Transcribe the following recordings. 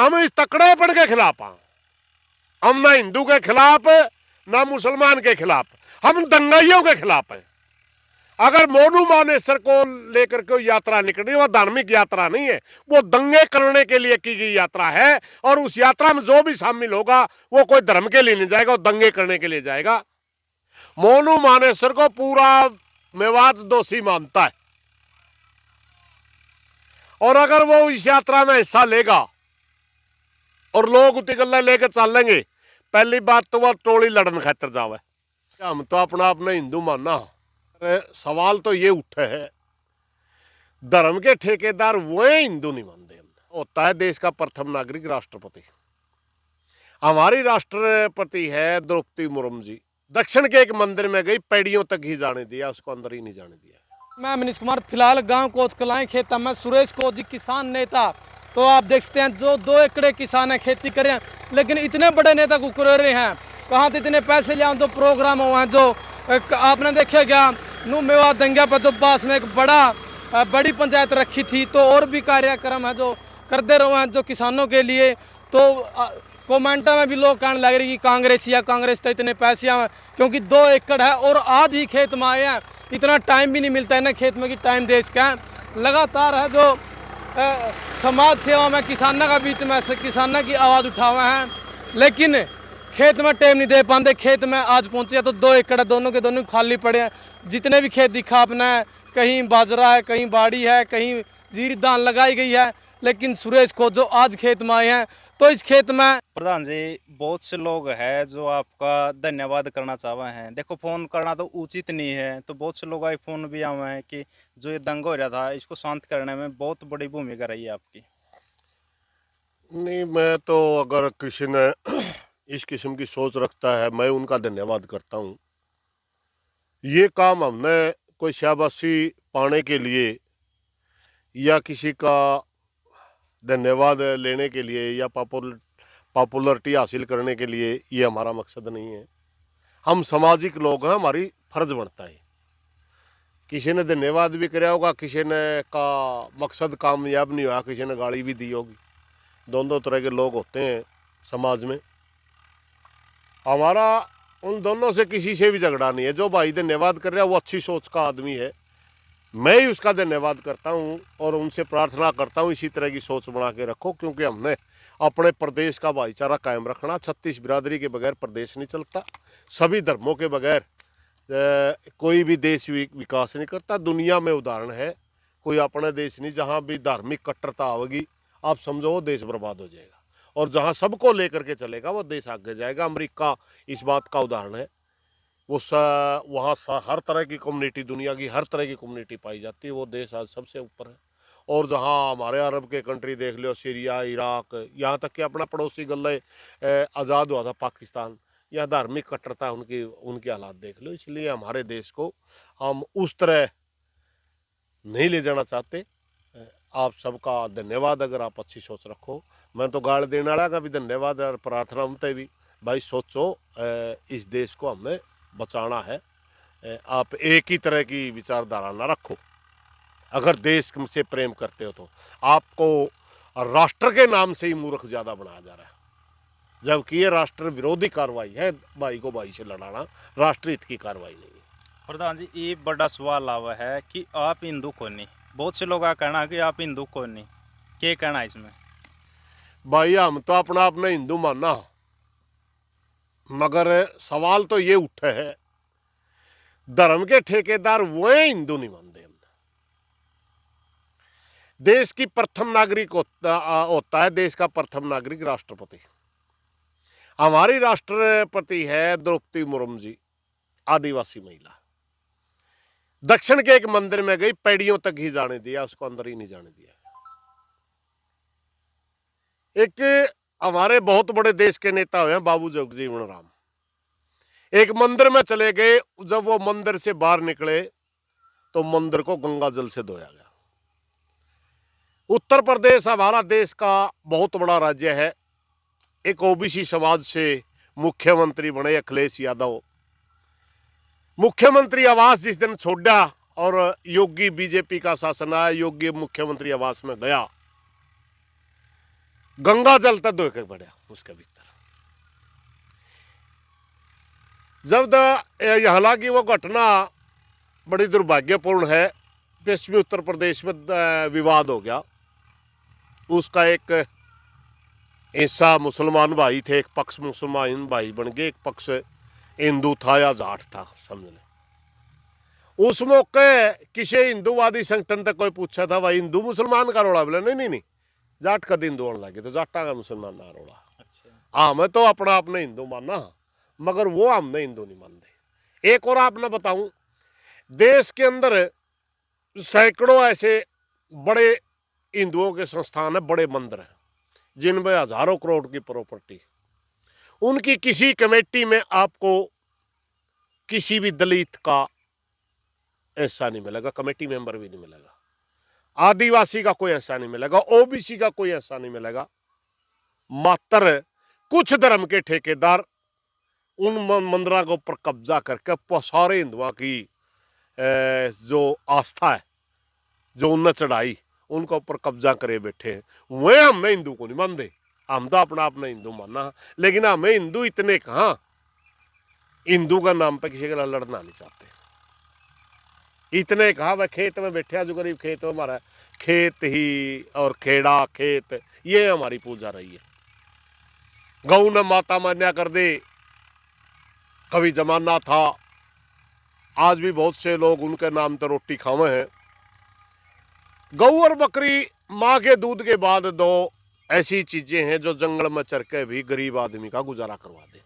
हम इस तकड़ेपन के खिलाफ हैं। हम ना हिंदू के खिलाफ ना मुसलमान के खिलाफ, हम दंगाइयों के खिलाफ हैं। अगर मोनू मानेसर को लेकर के यात्रा निकली, वो धार्मिक यात्रा नहीं है, वो दंगे करने के लिए की गई यात्रा है। और उस यात्रा में जो भी शामिल होगा वो कोई धर्म के लिए नहीं जाएगा, वो दंगे करने के लिए जाएगा। मोनू मानेसर को पूरा मेवात दोषी मानता है, और अगर वो इस यात्रा में हिस्सा लेगा और लोग उती गल्ला लेकर चलेंगे, पहली बात तो वह टोली लड़न खातर जावे। हम तो अपना अपने हिंदू मानना। सवाल तो ये उठे है, धर्म के ठेकेदार वो हिंदू नहीं मानते। होता है देश का प्रथम नागरिक राष्ट्रपति। हमारी राष्ट्रपति है द्रौपदी मुर्मू जी, दक्षिण के एक मंदिर में गई, पैड़ियों तक ही जाने दिया, उसको अंदर ही नहीं जाने दिया। मैं मनीष कुमार, फिलहाल गांव कोच कलाएं खेता में सुरेश कोच जी किसान नेता। तो आप देख सकते हैं जो 2 एकड़ किसान है खेती कर रहे हैं, लेकिन इतने बड़े नेता को कर रहे हैं कहाँ से इतने पैसे ले, जो प्रोग्राम हुआ है, जो आपने देखा क्या नू मेवात दंगा पर जो पास में एक बड़ी पंचायत रखी थी, तो और भी कार्यक्रम है जो करते रहे हैं जो किसानों के लिए। तो कमेंटा में भी लोग कहने लग रहे कि कांग्रेस तो इतने पैसे हैं, क्योंकि 2 एकड़ है और आज ही खेत में आए हैं, इतना टाइम भी नहीं मिलता है ना खेत में कि टाइम देश का लगातार है जो समाज सेवा में किसानों का बीच में किसानों की आवाज़ उठावे हैं, लेकिन खेत में टाइम नहीं दे पाते। खेत में आज पहुंचे तो 2 एकड़ दोनों के दोनों खाली पड़े हैं। जितने भी खेत दिखा आपने, कहीं बाजरा है, कहीं बाड़ी है, कहीं जीरी दान लगाई गई है, लेकिन सुरेश को जो आज खेत में आए हैं, तो इस खेत में प्रधान जी बहुत से लोग हैं जो आपका धन्यवाद करना चाहते हैं। देखो फोन करना तो उचित नहीं है, तो बहुत से लोग आई फोन भी आए हैं कि जो ये दंगा हो रहा था इसको शांत करने में बहुत बड़ी भूमिका रही है आपकी। नहीं, मैं तो अगर किसी ने इस किस्म की सोच रखता है, मैं उनका धन्यवाद करता हूँ। ये काम हमने कोई शाबाशी पाने के लिए या किसी का धन्यवाद लेने के लिए या पॉपुलरिटी हासिल करने के लिए ये हमारा मकसद नहीं है। हम सामाजिक लोग हैं, हमारी फर्ज बनता है। किसी ने धन्यवाद भी कराया होगा, किसी ने का मकसद कामयाब नहीं हुआ, किसी ने गाली भी दी होगी। दोनों तरह के लोग होते हैं समाज में। हमारा उन दोनों से किसी से भी झगड़ा नहीं है। जो भाई धन्यवाद कर रहा है वो अच्छी सोच का आदमी है, मैं ही उसका धन्यवाद करता हूं और उनसे प्रार्थना करता हूं इसी तरह की सोच बना के रखो, क्योंकि हमने अपने प्रदेश का भाईचारा कायम रखना। 36 बिरादरी के बगैर प्रदेश नहीं चलता, सभी धर्मों के बगैर कोई भी देश विकास नहीं करता। दुनिया में उदाहरण है, कोई अपना देश नहीं जहाँ भी धार्मिक कट्टरता आवेगी, आप समझो वो देश बर्बाद हो जाएगा। और जहाँ सबको लेकर के चलेगा वो देश आगे जाएगा। अमेरिका इस बात का उदाहरण है। वो वहाँ हर तरह की कम्युनिटी, दुनिया की हर तरह की कम्युनिटी पाई जाती है, वो देश आज सबसे ऊपर है। और जहाँ हमारे अरब के कंट्री देख लो, सीरिया, इराक, यहाँ तक कि अपना पड़ोसी गल्ले आज़ाद हुआ था पाकिस्तान, या धार्मिक कट्टरता उनकी हालात देख लो। इसलिए हमारे देश को हम उस तरह नहीं ले जाना चाहते। आप सबका धन्यवाद, अगर आप अच्छी सोच रखो। मैं तो गाल देने वाला का भी धन्यवाद और प्रार्थना उनते भी, भाई सोचो इस देश को हमें बचाना है। आप एक ही तरह की विचारधारा ना रखो। अगर देश से प्रेम करते हो तो आपको राष्ट्र के नाम से ही मूर्ख ज़्यादा बनाया जा रहा है, जबकि ये राष्ट्र विरोधी कार्रवाई है। भाई को भाई से लड़ाना राष्ट्र हित की कार्रवाई नहीं है। प्रधान जी ये बड़ा सवाल आवा है कि आप हिंदू कौन नहीं, बहुत से लोग का कहना है कि आप हिंदू कौन नहीं, क्या कहना है इसमें? भाई हम तो अपना अपने हिंदू मानना, मगर सवाल तो ये उठे है, धर्म के ठेकेदार वो हिंदू नहीं मानते। देश की प्रथम नागरिक होता है देश का प्रथम नागरिक राष्ट्रपति। हमारी राष्ट्रपति है द्रौपदी मुर्मू जी, आदिवासी महिला। दक्षिण के एक मंदिर में गई, पैड़ियों तक ही जाने दिया, उसको अंदर ही नहीं जाने दिया। एक हमारे बहुत बड़े देश के नेता हुए हैं बाबू जगजीवन राम, एक मंदिर में चले गए। जब वो मंदिर से बाहर निकले तो मंदिर को गंगा जल से धोया गया। उत्तर प्रदेश हमारा देश का बहुत बड़ा राज्य है। एक ओबीसी समाज से मुख्यमंत्री बने अखिलेश यादव। मुख्यमंत्री आवास जिस दिन छोड़ा और योगी बीजेपी का शासन आया, योगी मुख्यमंत्री आवास में गया गंगा जल तक दो के बढ़िया उसके भीतर। जब हालांकि वो घटना बड़ी दुर्भाग्यपूर्ण है, पश्चिमी उत्तर प्रदेश में विवाद हो गया। उसका एक हिस्सा मुसलमान भाई थे, एक पक्ष मुसलमान भाई बन गए, एक पक्ष हिंदू था या जाट था समझ लें। उस मौके किसी हिंदूवादी संगठन तक कोई पूछा था भाई हिंदू मुसलमान का रोड़ा, बोले नहीं नहीं नहीं जाट का हिंदू आने लगे तो जाटा का मुसलमान ना रोड़ा। हाँ मैं तो अपना अपने हिंदू मानना, मगर वो हमने हिंदू नहीं मानते। एक और आपने बताऊं, देश के अंदर सैकड़ों ऐसे बड़े हिंदुओं के संस्थान है, बड़े मंदिर हैं जिनमें हजारों करोड़ की प्रॉपर्टी। उनकी किसी कमेटी में आपको किसी भी दलित का ऐसा नहीं मिलेगा, कमेटी मेंबर भी नहीं मिलेगा, आदिवासी का कोई ऐसा नहीं मिलेगा, ओबीसी का कोई ऐसा नहीं मिलेगा। मात्र कुछ धर्म के ठेकेदार उन मंदिरों के ऊपर कब्जा करके सारे हिंदुओं की जो आस्था है, जो उन्हें चढ़ाई, उनके ऊपर कब्जा करे बैठे हैं। वह हमने हिंदू को नहीं मानते, हम तो अपना अपना हिंदू मानना, लेकिन हमें हिंदू इतने कहाँ हिंदू का नाम पे किसी के लिए लड़ना नहीं चाहते। इतने कहा वह खेत में बैठे जो गरीब खेत में, हमारा खेत ही और खेड़ा खेत ये हमारी पूजा रही है। गऊ ने माता मान्या कर दे, कभी जमाना था, आज भी बहुत से लोग उनके नाम पर रोटी खावे हैं। गऊ और बकरी माँ के दूध के बाद दो ऐसी चीजें हैं जो जंगल में चर के भी गरीब आदमी का गुजारा करवा दे।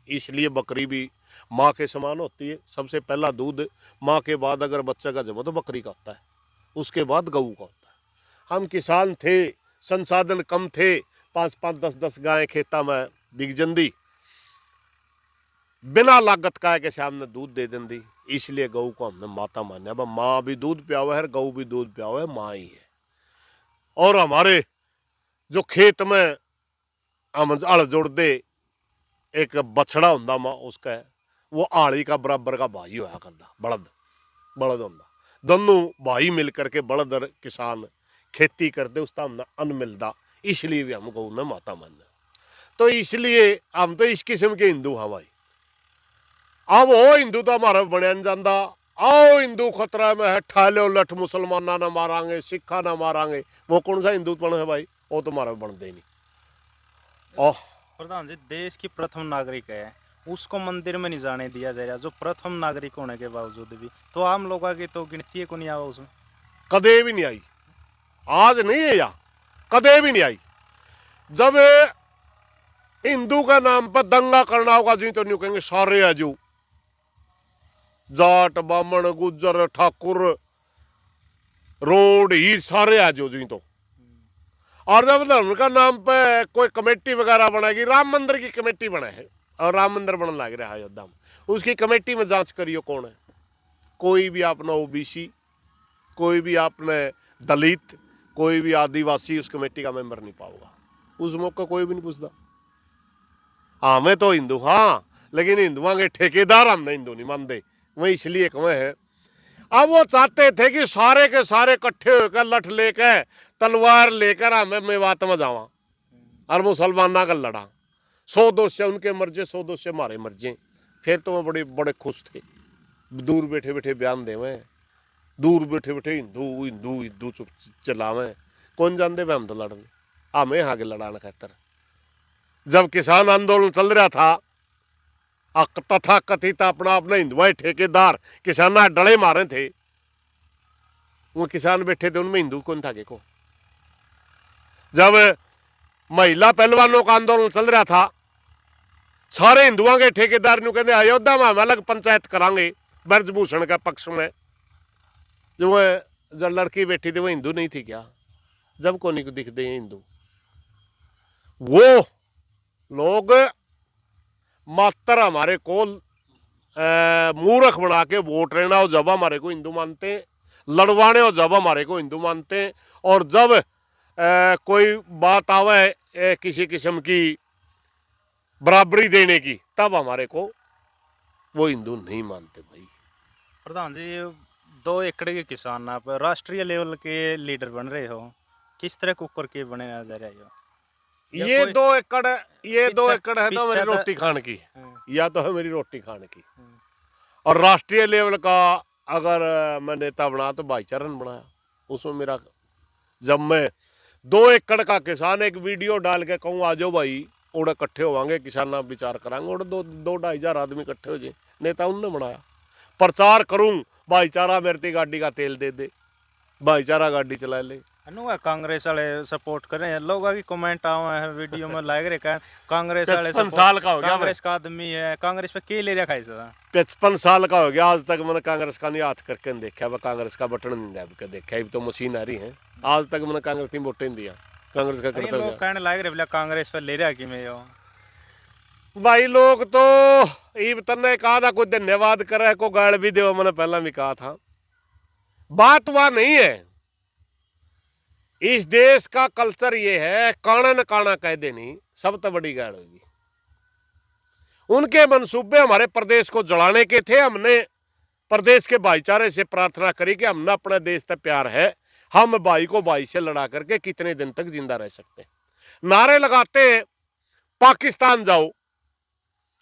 इसलिए बकरी भी माँ के समान होती है। सबसे पहला दूध माँ के बाद अगर बच्चे का जमा तो बकरी का होता है, उसके बाद गऊ का होता है। हम किसान थे, संसाधन कम थे, 5-5 10-10 गायें खेता में बिक जंदी, बिना लागत का के सामने दूध दे देंदी। इसलिए गऊ को हमने माता मान्या। माँ भी दूध पियावे है, गऊ भी दूध पियावे है, माँ ही है। और हमारे जो खेत में हम हल जोड़ दे, एक बछड़ा होंदा माँ उसका है, वो आली का बराबर का भाई होया करता, बलद होंदा। दोनों भाई मिल करके बलद और किसान खेती करते, उसका हमने अन्न मिलता। इसलिए भी हम गऊ ने माता मान्या। तो इसलिए हम तो इस किस्म के हिंदू हैं भाई। अब वो हिंदू तो हमारा बनया नहीं जाता। आओ हिंदू खतरा में है, ठालो लठ मुसलमाना ना मारांगे, सिखा ना मारांगे, वो कौन सा हिंदूपन है भाई? वो तो हमारा बनते ही नहीं। ओह प्रधान जी, देश की प्रथम नागरिक है, उसको मंदिर में नहीं जाने दिया जा रहा, जो प्रथम नागरिक होने के बावजूद भी। तो आम लोगों की तो गिनती को नहीं आवा उसमें, कदे भी नहीं आई। आज नहीं है या कदे भी नहीं आई। जब हिंदू का नाम पर दंगा करना होगा जी तो नहीं कहेंगे सारे है जो जाट बामण गुज्जर ठाकुर रोड ही सारे आ जो जी तो। और जब धर्म का नाम पे कोई कमेटी वगैरह बनाएगी, राम मंदिर की कमेटी बना है और राम मंदिर बनने लग रहा है अयोध्या में, उसकी कमेटी में जांच करियो कौन है। कोई भी अपना ओबीसी, कोई भी आपने दलित, कोई भी आदिवासी उस कमेटी का मेंबर नहीं पाओगा। उस मौके कोई भी नहीं पूछता। हाँ मैं तो हिंदू, हाँ, लेकिन हिंदुओं के ठेकेदार हमने हिंदू नहीं मानते। वही इसलिए कहे हैं। अब वो चाहते थे कि सारे के सारे इकट्ठे होकर लठ लेकर तलवार लेकर हमें मेवात में जावा और मुसलमाना का लड़ा। 100-200 उनके मर्जे, 100-200 हमारे मर्जे। फिर तो वो बड़े बड़े खुश थे। दूर बैठे बैठे बयान देवे, दूर बैठे बैठे हिंदू हिंदू हिंदू चुप चलावे। कौन जानते वे हम तो लड़ने, हमें यहाँ के लड़ाने खातर। जब किसान आंदोलन चल रहा था, तथा कथित अपना अपना हिंदुआ ठेकेदार किसान डले मारे थे, वो किसान बैठे थे, उनमें हिंदू कौन था को। जब महिला पहलवानों का आंदोलन चल रहा था, सारे हिंदुओं के ठेकेदार ने कहते अयोध्या में हम अलग पंचायत करांगे ब्रजभूषण के पक्ष में। जो लड़की बैठी थी वो हिंदू नहीं थी क्या? जब को नहीं दिखते हैं हिंदू। वो लोग मात्र हमारे को मूर्ख बना के वोट लेना हो जब हमारे को हिंदू मानते हैं, लड़वाने हो जब हमारे को हिंदू मानते हैं, और जब कोई बात आवे किसी किस्म की बराबरी देने की तब हमारे को वो हिंदू नहीं मानते भाई। प्रधान जी, 2 एकड़ के किसान आप राष्ट्रीय लेवल के लीडर बन रहे हो, किस तरह कुकर के बने जा रहे हो? या ये कोई- 2 एकड़, ये 2 एकड़ है तो पीछे मेरी तो- रोटी खाने की, हाँ, या तो है मेरी रोटी खाने की। हाँ। और राष्ट्रीय लेवल का अगर मैं नेता बना तो भाईचारा ने बनाया उसमें मेरा। जब मैं 2 एकड़ का किसान एक वीडियो डाल के कहूँ आ जाओ भाई ओड़े इकट्ठे होवांगे किसान विचार करांगे, ओड़े 2-2.5 हजार आदमी इकट्ठे हो जाए, नेता उनने बनाया। प्रचार करूं भाईचारा मेरे ते गाड़ी का तेल दे दे, भाईचारा गाड़ी चला ले। अनुआ कांग्रेस वाले सपोर्ट कर रहे हैं, लोगों की कमेंट आवे हैं वीडियो में लाइक रे का कांग्रेस वाले 55 साल का हो गया मैं। कांग्रेस का आदमी है, कांग्रेस पे के ले रखा है सर? 55 साल का हो गया, आज तक मैंने कांग्रेस का नहीं हाथ करके नहीं देखा, वह कांग्रेस का बटन नहीं दब के देखा। अब तो मशीन आ रही है, आज तक मैंने कांग्रेस की वोटें नहीं दिया, कांग्रेस का अरे करता लोग गया। कहने लायक रहे बोला कांग्रेस पे ले रहा कि मैं यो भाई लोग तो ईब तन्ने कहा था कोई धन्यवाद करे को गाड़ भी दे, मैंने पहला भी कहा था। बात वह नहीं है, इस देश का कल्चर ये है काना न काना कह देनी सब तो बड़ी गाड़ होगी। उनके मंसूबे हमारे प्रदेश को जलाने के थे, हमने प्रदेश के भाईचारे से प्रार्थना करी कि हमने अपने देश से प्यार है, हम भाई को भाई से लड़ा करके कितने दिन तक जिंदा रह सकते हैं। नारे लगाते हैं पाकिस्तान जाओ,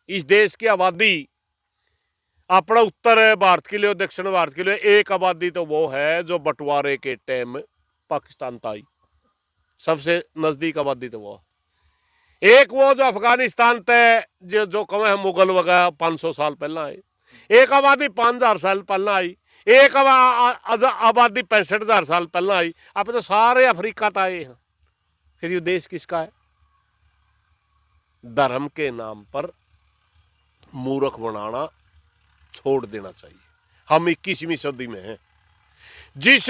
इस देश की आबादी अपना उत्तर भारत के लिए दक्षिण भारत के लिए एक आबादी तो वो है जो बंटवारे के टाइम पाकिस्तान था आई, सबसे नजदीक आबादी तो वो है। एक वो जो अफगानिस्तान तय जो कहे हम मुगल वगैरह 500 साल पहला आए, एक आबादी 5000 साल पहला आई, एक आबादी 65,000 साल पहला आई। अब तो सारे अफ्रीका तो आए हैं, फिर ये देश किसका है? धर्म के नाम पर मूर्ख बनाना छोड़ देना चाहिए। हम 21वीं सदी में हैं। जिस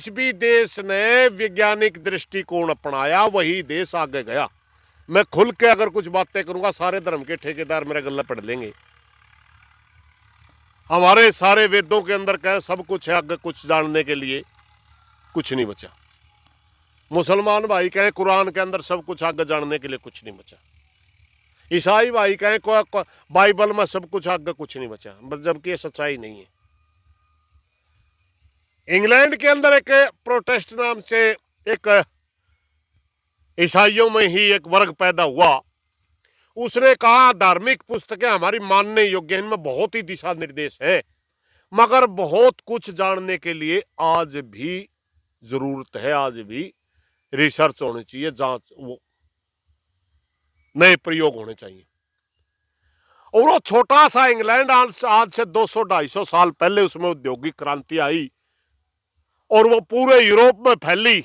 भी देश ने वैज्ञानिक दृष्टिकोण अपनाया वही देश आगे गया। मैं खुल के अगर कुछ बातें करूंगा सारे धर्म के ठेकेदार मेरे गले पढ़ लेंगे। हमारे सारे वेदों के अंदर कहे सब कुछ है, आगे कुछ जानने के लिए कुछ नहीं बचा। मुसलमान भाई कहे कुरान के अंदर सब कुछ, आगे जानने के लिए कुछ नहीं बचा। ईसाई भाई कहे बाइबल में सब कुछ, आगे कुछ नहीं बचा, जबकि ये सच्चाई नहीं है। इंग्लैंड के अंदर एक प्रोटेस्ट नाम से एक ईसाइयों में ही एक वर्ग पैदा हुआ। उसने कहा धार्मिक पुस्तकें हमारी मानने योग्य, इनमें बहुत ही दिशा निर्देश है, मगर बहुत कुछ जानने के लिए आज भी जरूरत है, आज भी रिसर्च होनी चाहिए, जांच वो नए प्रयोग होने चाहिए। और वो छोटा सा इंग्लैंड आज से 200-250 साल पहले उसमें औद्योगिक क्रांति आई और वो पूरे यूरोप में फैली।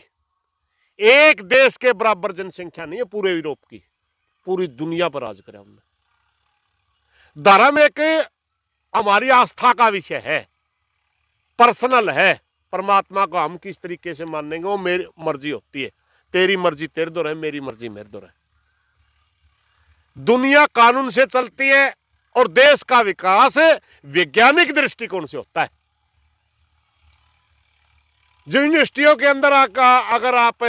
एक देश के बराबर जनसंख्या नहीं है पूरे यूरोप की, पूरी दुनिया पर राज करा हमने। धर्म एक हमारी आस्था का विषय है, पर्सनल है। परमात्मा को हम किस तरीके से मानेंगे वो मेरी मर्जी होती है, तेरी मर्जी तेरे दो रहे, मेरी मर्जी मेरे दो रहे। दुनिया कानून से चलती है और देश का विकास वैज्ञानिक दृष्टिकोण से होता है। जो यूनिवर्सिटियों के अंदर अगर आप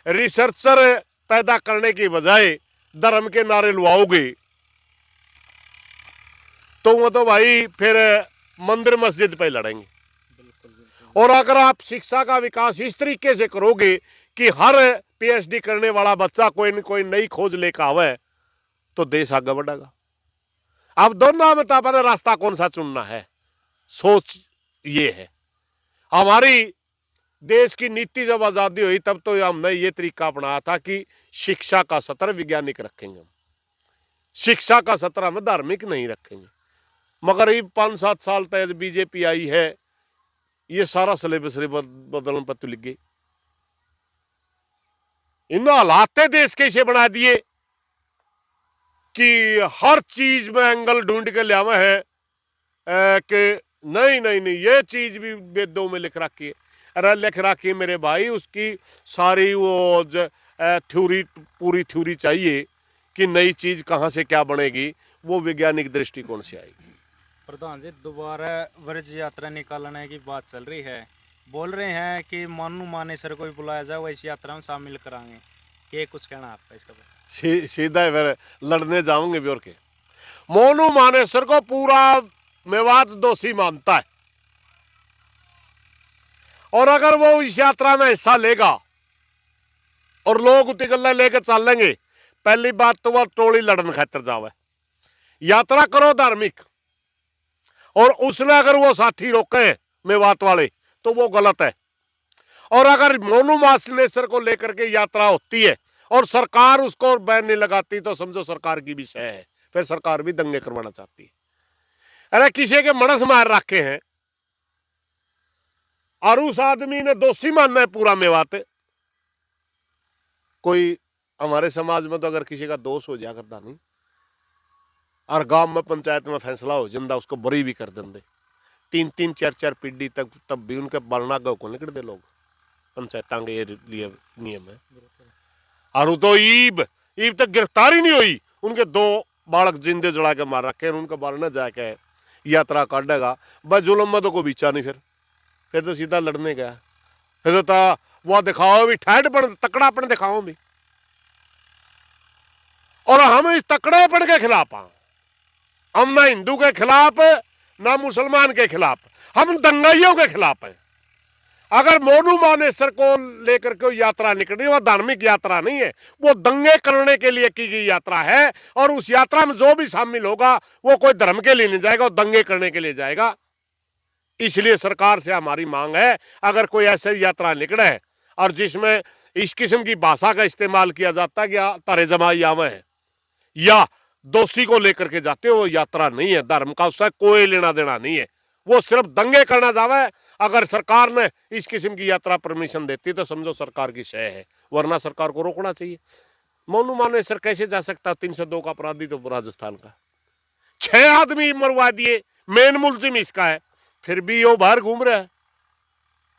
रिसर्चर पैदा करने की बजाय धर्म के नारे लुआओगे तो वो तो भाई फिर मंदिर मस्जिद पे लड़ेंगे। और अगर आप शिक्षा का विकास इस तरीके से करोगे कि हर पीएचडी करने वाला बच्चा कोई न कोई नई खोज लेकर आवे तो देश आगे बढ़ेगा। अब दोनों में तो अपना रास्ता कौन सा चुनना है, सोच ये है। हमारी देश की नीति जब आजादी हुई तब तो हमने ये तरीका अपनाया था कि शिक्षा का सत्र वैज्ञानिक रखेंगे, हम शिक्षा का सत्र हम धार्मिक नहीं रखेंगे। मगर ये 5-7 साल तक बीजेपी आई है, ये सारा सिलेबस बदलने पर तो लिख गई। इन हालात देश के इसे बना दिए कि हर चीज में एंगल ढूंढ के लिया है कि नहीं नहीं नहीं ये चीज भी वेदों में लिख रखी है। अरे लिख रखी मेरे भाई, उसकी सारी वो थ्योरी, पूरी थ्योरी चाहिए कि नई चीज कहाँ से क्या बनेगी, वो वैज्ञानिक दृष्टिकोण से आएगी। प्रधान जी दोबारा व्रज यात्रा निकालने की बात चल रही है, बोल रहे हैं कि मानू मानेसर को भी बुलाया जाए, वो इस यात्रा में शामिल कराएंगे। क्या कुछ कहना आपका इसका? सीधा फिर लड़ने जाओगे भी और के। मोनू मानेसर को पूरा मेवात दोषी मानता है और अगर वो इस यात्रा में हिस्सा लेगा और लोग उती गल्ला लेके चलेंगे। पहली बात तो वह टोली लड़न खातर जावे, यात्रा करो धार्मिक, और उसने अगर वो साथी रोके मेवात वाले तो वो गलत है। और अगर मोनू मानेसर को लेकर के यात्रा होती है और सरकार उसको बैन नहीं लगाती तो समझो सरकार की भी सह है, फिर सरकार भी दंगे करवाना चाहती है। अरे किसी के मनस मार रखे हैं और उस आदमी ने दोषी मानना है पूरा मेवात। कोई हमारे समाज में तो अगर किसी का दोष हो जाया करता नहीं, और गांव में पंचायत में फैसला हो जाता उसको बरी भी कर देंगे 3-3 4-4 पीढ़ी तक, तब भी उनके बरना गौ को निकल दे लोग। पंचायत के ये लिए नियम है। और वो तो ईब तक गिरफ्तारी नहीं हुई, उनके 2 बालक जिंदे जड़ा के मार रखे, उनके बारे न जाके यात्रा काटेगा। बस जुलम में तो कोई बीचा नहीं, फिर तो सीधा लड़ने गया। फिर तो वो दिखाओ भी ठहरपन, तकड़ापन दिखाओ भी। और हम इस तकड़ेपन के खिलाफ हैं। हम ना हिंदू के खिलाफ ना मुसलमान के खिलाफ, हम दंगाइयों के खिलाफ हैं। अगर मोनू मानेसर को लेकर के यात्रा निकली, वो धार्मिक यात्रा नहीं है, वो दंगे करने के लिए की गई यात्रा है। और उस यात्रा में जो भी शामिल होगा वो कोई धर्म के लिए नहीं जाएगा, वो दंगे करने के लिए जाएगा। इसलिए सरकार से हमारी मांग है, अगर कोई ऐसी यात्रा निकले और जिसमें इस किस्म की भाषा का इस्तेमाल किया जाता है कि तारे जमाई आवे हैं या दोषी को लेकर के जाते हो, वो यात्रा नहीं है। धर्म का उससे कोई लेना देना नहीं है, वो सिर्फ दंगे करना जावे। अगर सरकार ने इस किस्म की यात्रा परमिशन देती तो समझो सरकार की शय है, वरना सरकार को रोकना चाहिए। मोनू मानेसर कैसे जा सकता? 302 का अपराधी तो राजस्थान का, 6 आदमी मरवा दिए, मेन मुलजिम इसका है, फिर भी वो बाहर घूम रहा है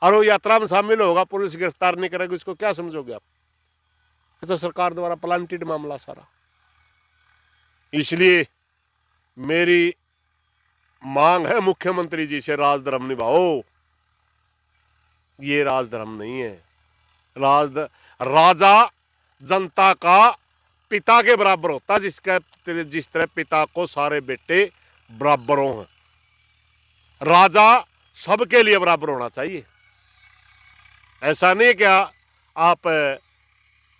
और वो यात्रा में शामिल होगा, पुलिस गिरफ्तार नहीं करेगी, उसको क्या समझोगे आप? ये तो सरकार द्वारा प्लांटेड मामला सारा। इसलिए मेरी मांग है मुख्यमंत्री जी से, राजधर्म निभाओ। ये राजधर्म नहीं है। राजा जनता का पिता के बराबर होता, जिस तरह पिता को सारे बेटे बराबर हों। राजा सबके लिए बराबर होना चाहिए। ऐसा नहीं क्या आप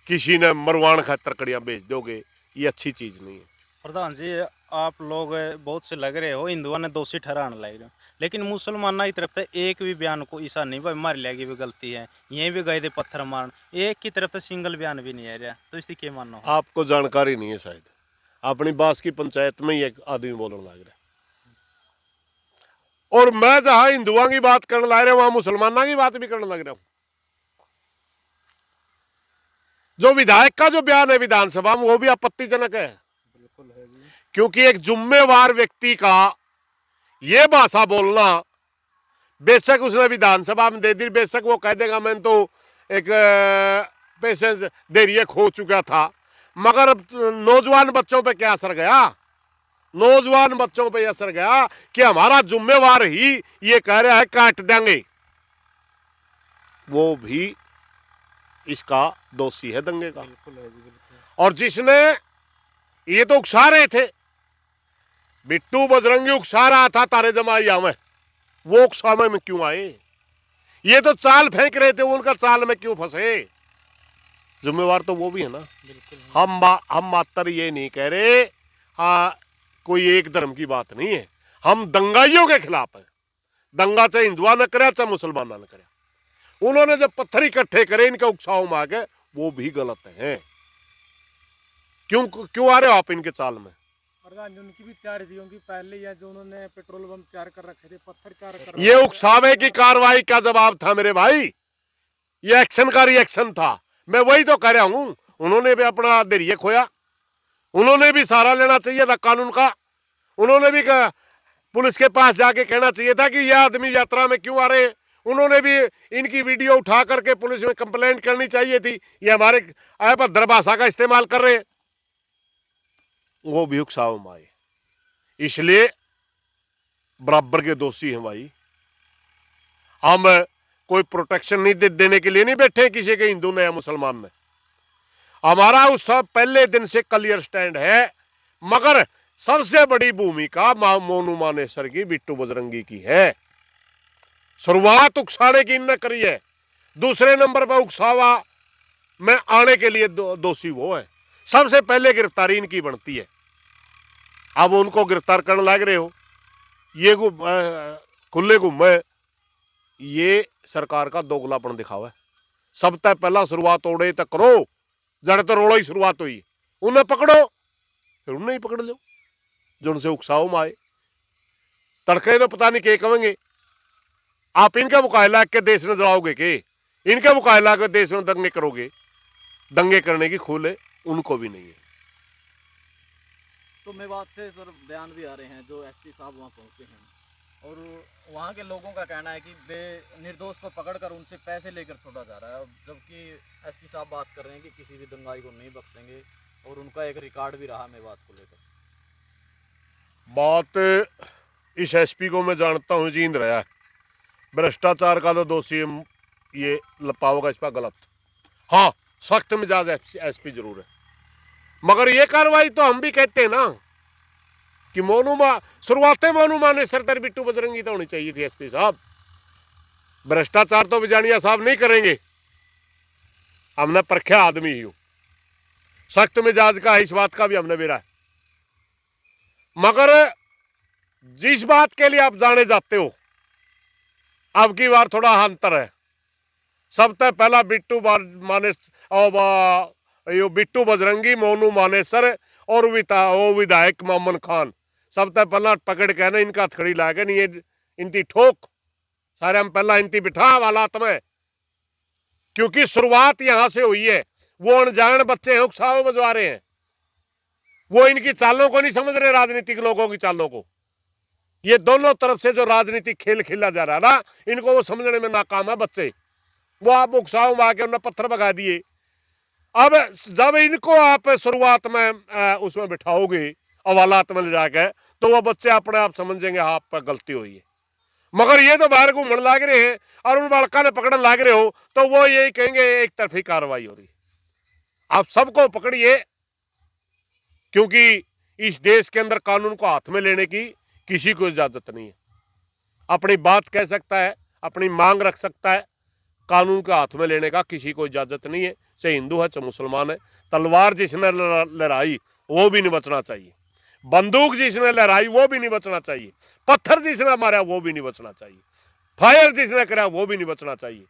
किसी ने मरवान खातर कड़ियां बेच दोगे, ये अच्छी चीज नहीं है। प्रधान जी, आप लोग बहुत से लग रहे हो हिंदुओं ने दोषी ठहराने लग रहे हो, लेकिन मुसलमानों की तरफ से एक भी बयान को ऐसा नहीं भाई मार लिया भी गलती है, यहीं भी गए थे पत्थर मारन, एक की तरफ से सिंगल बयान भी नहीं आ रहा, तो इसकी क्या मानना हो? आपको जानकारी नहीं है शायद, अपनी बास की पंचायत में ही एक आदमी बोलने लग रहा है, और मैं जहां हिंदुओं की बात करने लग रहा हूं वहां मुसलमानों की बात भी करने लग रहा हूं। जो विधायक का जो बयान है विधानसभा में वो भी आपत्तिजनक है, क्योंकि एक जिम्मेवार व्यक्ति का ये भाषा बोलना, बेशक उसने विधानसभा में दे दी, बेशक वो कह देगा मैं तो एक पैसे देरिये खो चुका था, मगर नौजवान बच्चों पे क्या असर गया? नौजवान बच्चों पे असर गया कि हमारा जिम्मेवार ही ये कह रहा है काट देंगे, वो भी इसका दोषी है दंगे का। और जिसने ये तो उकसा रहे थे, बिट्टू बजरंगी उकसा रहा था तारे जमाई आवे, वो उकसावे में क्यों आए? ये तो चाल फेंक रहे थे, उनका चाल में क्यों फंसे? जिम्मेवार तो वो भी है ना। हम मात्र ये नहीं कह रहे हाँ कोई एक धर्म की बात नहीं है, हम दंगाइयों के खिलाफ हैं। दंगा चाहे हिंदुआ न करे चाहे मुसलमान न करे, उन्होंने जब पत्थर इकट्ठे करे इनके उकसाव में आके, वो भी गलत है। क्यों आ रहे हो आप इनके चाल में? प्रधान जी उनकी भी तैयारी थी, उनकी पहले या जो उन्होंने पेट्रोल बम तैयार कर रखे थे, पत्थर तैयार कर, ये उकसावे की कार्रवाई का जवाब था मेरे भाई, ये एक्शन का रिएक्शन था। मैं वही तो कह रहा हूं, उन्होंने भी अपना धैर्य खोया, उन्होंने भी सहारा लेना चाहिए था कानून का, उन्होंने भी पुलिस के पास जाके कहना चाहिए था कि यह आदमी यात्रा में क्यों आ रहे हैं, उन्होंने भी इनकी वीडियो उठा करके पुलिस में कंप्लेंट करनी चाहिए थी, ये हमारे अभद्र भाषा का इस्तेमाल कर रहे हैं। वो भी उकसाव में आए, इसलिए बराबर के दोषी हैं भाई। हम कोई प्रोटेक्शन नहीं देने के लिए नहीं बैठे किसी के, हिंदू ने या मुसलमान ने। हमारा उस सब पहले दिन से क्लियर स्टैंड है, मगर सबसे बड़ी भूमिका मोनू मानेसर की, बिट्टू बजरंगी की है। शुरुआत उकसाने की इनने करी है, दूसरे नंबर पर उकसावा में आने के लिए दोषी वो है। सबसे पहले गिरफ्तारी इनकी बनती है। अब उनको गिरफ्तार करने लग रहे हो, ये खुले घूमे, ये सरकार का दोगलापन दिखावा है। सब तक पहला शुरुआत ओड़े तक करो, जड़ तो रोड़ो ही शुरुआत हुई, उन्हें पकड़ो, फिर उन्हें ही पकड़ लो जो उनसे उकसाओ में आए। तड़के तो पता नहीं क्या कहेंगे। आप इनका मुकाबला के देश में जलाओगे के, इनका मुकाबला के देश में दंगे करोगे, दंगे करने की खुले उनको भी नहीं है। तो मेवात से सर बयान भी आ रहे हैं, जो एसपी साहब वहाँ पहुँचे हैं और वहाँ के लोगों का कहना है कि निर्दोष को पकड़कर उनसे पैसे लेकर छोड़ा जा रहा है, जबकि एसपी साहब बात कर रहे हैं कि किसी भी दंगाई को नहीं बख्शेंगे और उनका एक रिकॉर्ड भी रहा मेवात को लेकर। बात इस एसपी को मैं जानता हूँ, जींद रहा है, भ्रष्टाचार का तो दोषी ये लपाओगा इस पर गलत। हाँ, सख्त मिजाज एसपी जरूर है, मगर ये कार्रवाई तो हम भी कहते हैं ना कि शुरुआत मोनू माने सरदार बिट्टू बजरंगी तो होनी चाहिए थी। एसपी साहब भ्रष्टाचार तो बिजानिया साहब नहीं करेंगे, हमने परखा आदमी ही हूं, सख्त मिजाज का इस बात का भी हमने बेरा है। मगर जिस बात के लिए आप जाने जाते हो, अब की बार थोड़ा अंतर है। सबसे पहला बिट्टू माने यो बिट्टू बजरंगी, मोनू मानेसर और विधायक मोहम्मद खान, सबसे पहला पकड़ के ना इनका थड़ी लाके नहीं, ये इनकी ठोक सारे हम पहला इनकी बिठा हालात में, क्योंकि शुरुआत यहां से हुई है। वो अनजान बच्चे हैं, उकसाव बजवा रहे हैं, वो इनकी चालों को नहीं समझ रहे, राजनीतिक लोगों की चालों को। ये दोनों तरफ से जो राजनीतिक खेल खेला जा रहा है ना, इनको वो समझने में नाकाम है बच्चे। वो आप उकसाव में आके उन्हें पत्थर भगा दिए। अब जब इनको आप शुरुआत में उसमें बिठाओगे हवालात में ले जाके, तो वो बच्चे अपने आप समझेंगे हाँ आप पर गलती हुई है। मगर ये तो बाहर घूमने लग रहे हैं और उन बालका ने पकड़ने लग रहे हो, तो वो यही कहेंगे एक तरफी कार्रवाई हो रही। आप सबको पकड़िए, क्योंकि इस देश के अंदर कानून को हाथ में लेने की किसी को इजाजत नहीं है। अपनी बात कह सकता है, अपनी मांग रख सकता है, कानून के हाथ में लेने का किसी को इजाजत नहीं है, चाहे हिंदू है चाहे मुसलमान है। तलवार जिसने लहराई वो भी नहीं बचना चाहिए, बंदूक जिसने लहराई वो भी नहीं बचना चाहिए, पत्थर जिसने मारा वो भी नहीं बचना चाहिए, फायर जिसने करा वो भी नहीं बचना चाहिए।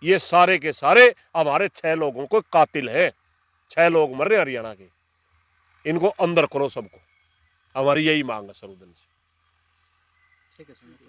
ये सारे के सारे हमारे 6 लोगों को कातिल हैं। 6 लोग मर रहे हैं हरियाणा के, इनको अंदर करो सबको, हमारी यही मांग है सरुदन से। ठीक है सर।